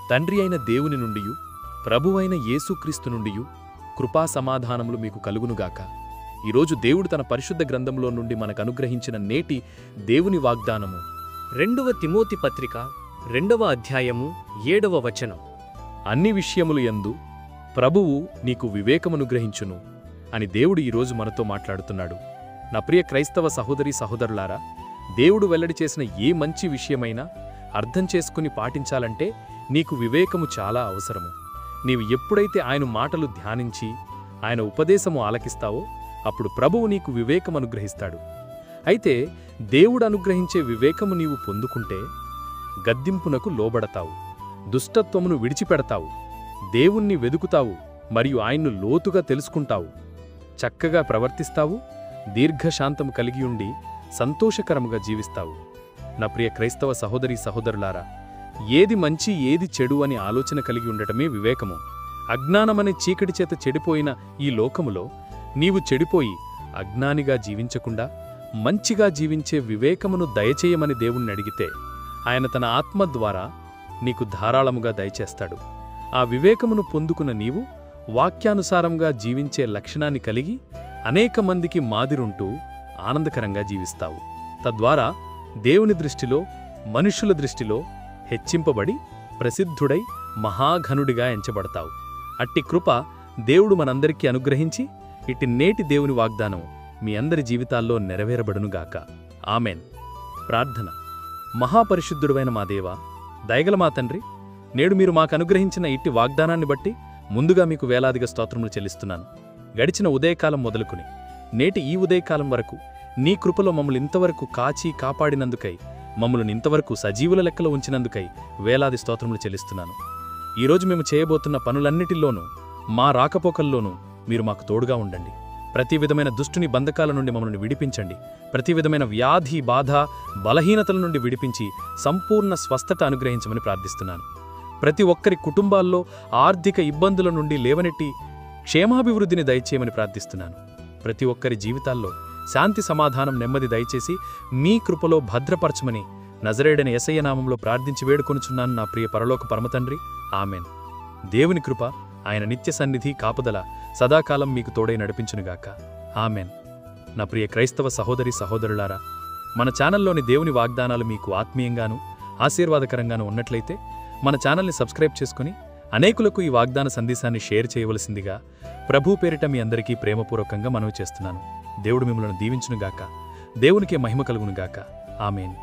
తండ్రి అయిన దేవుని నుండియు ప్రభువైన యేసుక్రీస్తు నుండియు కృపా సమాధానములు మీకు కలుగునుగాక. ఈరోజు దేవుడు తన పరిశుద్ధ గ్రంథంలో నుండి మనకనుగ్రహించిన నేటి దేవుని వాగ్దానము 2వ తిమోతి పత్రిక 2వ అధ్యాయము 7వ వచనం. అన్ని విషయములు యందు ప్రభువు నీకు వివేకమనుగ్రహించును అని దేవుడు ఈరోజు మనతో మాట్లాడుతున్నాడు. నా ప్రియ క్రైస్తవ సహోదరి సహోదరులారా, దేవుడు వెల్లడి చేసిన ఏ మంచి విషయమైనా అర్థం చేసుకుని పాటించాలంటే నీకు వివేకము చాలా అవసరము. నీవు ఎప్పుడైతే ఆయన మాటలు ధ్యానించి ఆయన ఉపదేశము ఆలకిస్తావో అప్పుడు ప్రభువు నీకు వివేకమనుగ్రహిస్తాడు. అయితే దేవుడు అనుగ్రహించే వివేకము నీవు పొందుకుంటే గద్దింపునకు లోబడతావు, దుష్టత్వమును విడిచిపెడతావు, దేవుణ్ణి వెదుకుతావు మరియు ఆయన్ను లోతుగా తెలుసుకుంటావు, చక్కగా ప్రవర్తిస్తావు, దీర్ఘశాంతము కలిగియుండి సంతోషకరముగా జీవిస్తావు. నా ప్రియ క్రైస్తవ సహోదరీ సహోదరులారా, ఏది మంచి ఏది చెడు అని ఆలోచన కలిగి ఉండటమే వివేకము. అజ్ఞానమనే చీకటి చేత చెడిపోయిన ఈ లోకములో నీవు చెడిపోయి అజ్ఞానిగా జీవించకుండా మంచిగా జీవించే వివేకమును దయచేయమని దేవుణ్ణి అడిగితే ఆయన తన ఆత్మ ద్వారా నీకు ధారాళముగా దయచేస్తాడు. ఆ వివేకమును పొందుకున్న నీవు వాక్యానుసారంగా జీవించే లక్షణాన్ని కలిగి అనేక మందికి మాదిరుంటూ ఆనందకరంగా జీవిస్తావు. తద్వారా దేవుని దృష్టిలో మనుష్యుల దృష్టిలో హెచ్చింపబడి ప్రసిద్ధుడై మహాఘనుడిగా ఎంచబడతావు. అట్టి కృప దేవుడు మనందరికీ అనుగ్రహించి ఇట్టి నేటి దేవుని వాగ్దానం మీ అందరి జీవితాల్లో నెరవేరబడునుగాక. ఆమెన్. ప్రార్థన. మహాపరిశుద్ధుడైన మా దేవా, దయగల మా తండ్రి, నేడు మీరు మాకు అనుగ్రహించిన ఇట్టి వాగ్దానాన్ని బట్టి ముందుగా మీకు వేలాదిగా స్తోత్రములు చెల్లిస్తున్నాను. గడిచిన ఉదయకాలం మొదలుకుని నేటి ఈ ఉదయకాలం వరకు నీ కృపలో మమ్మల్ని ఇంతవరకు కాచి కాపాడినందుకై, మమ్మల్ని ఇంతవరకు సజీవుల లెక్కలో ఉంచినందుకై వేలాది స్తోత్రములు చెల్లిస్తున్నాను. ఈరోజు మేము చేయబోతున్న పనులన్నిటిల్లోనూ మా రాకపోకల్లోనూ మీరు మాకు తోడుగా ఉండండి. ప్రతి విధమైన దుష్టుని బంధకాల నుండి మమ్మల్ని విడిపించండి. ప్రతి విధమైన వ్యాధి, బాధ, బలహీనతల నుండి విడిపించి సంపూర్ణ స్వస్థత అనుగ్రహించమని ప్రార్థిస్తున్నాను. ప్రతి ఒక్కరి కుటుంబాల్లో ఆర్థిక ఇబ్బందుల నుండి లేవనెట్టి క్షేమాభివృద్ధిని దయచేయమని ప్రార్థిస్తున్నాను. ప్రతి ఒక్కరి జీవితాల్లో శాంతి, సమాధానం, నెమ్మది దయచేసి మీ కృపలో భద్రపరచమని నజరేయుడైన యేసయ్య నామంలో ప్రార్థించి వేడుకొనుచున్నాను నా ప్రియ పరలోక పరమతండ్రి. ఆమెన్. దేవుని కృప, ఆయన నిత్య సన్నిధి, కాపుదల సదాకాలం మీకు తోడై నడిపించునుగాక. ఆమెన్. నా ప్రియ క్రైస్తవ సహోదరి సహోదరులారా, మన ఛానల్లోని దేవుని వాగ్దానాలు మీకు ఆత్మీయంగానూ ఆశీర్వాదకరంగానూ ఉన్నట్లయితే మన ఛానల్ని సబ్స్క్రైబ్ చేసుకుని అనేకులకు ఈ వాగ్దాన సందేశాన్ని షేర్ చేయవలసిందిగా ప్రభు పేరిట మీ అందరికీ ప్రేమపూర్వకంగా మనవి చేస్తున్నాను. దేవుడు మిమ్మల్ని దీవించునుగాక. దేవునికే మహిమ కలుగునుగాక. ఆమెన్.